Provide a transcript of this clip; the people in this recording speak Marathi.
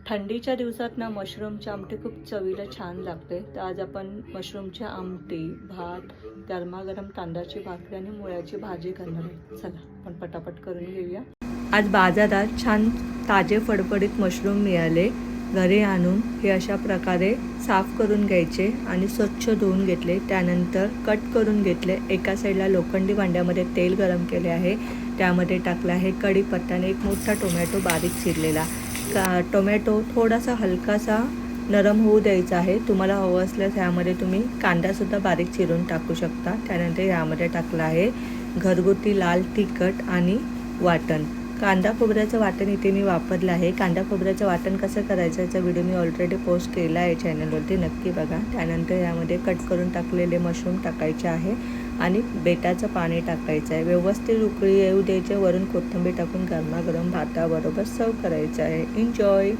थंडीच्या दिवसात ना मशरूमची आमटी खूप चवीला छान लागते. तर आज आपण मशरूमची आमटी, भात, गरमागरम तांदळाची भाकरी आणि मुळ्याची भाजी करणार आहे. चला आपण पटापट करून घेऊया. आज बाजारात छान ताजे फडफडीत मशरूम मिळाले. घरी आणून हे अशा प्रकारे साफ करून घ्यायचे आणि स्वच्छ धुवून घेतले. त्यानंतर कट करून घेतले. एका साईडला लोखंडी भांड्यामध्ये तेल गरम केले आहे. त्यामध्ये टाकला आहे कढीपत्ता आणि एक मोठा टोमॅटो बारीक चिरलेला. टोमॅटो थोडासा हलकासा नरम होऊ द्यायचा आहे. तुम्हाला हवं असल्यास यामध्ये तुम्ही कांदासुद्धा बारीक चिरून टाकू शकता. त्यानंतर यामध्ये टाकलं आहे घरगुती लाल तिखट आणि वाटण. कांदा खोबऱ्याचं वाटण इथे मी वापरलं आहे. कांदा खोबऱ्याचं वाटण कसं करायचं याचा व्हिडिओ मी ऑलरेडी पोस्ट केला आहे चॅनलवरती, नक्की बघा. त्यानंतर यामध्ये कट करून टाकलेले मशरूम टाकायचे आहे आणि बेटाचं पाणी टाकायचं आहे. व्यवस्थित उकळी येऊ द्यायचे. वरून कोथिंबीर टाकून गरमागरम भाताबरोबर सर्व करायचं आहे. एन्जॉय.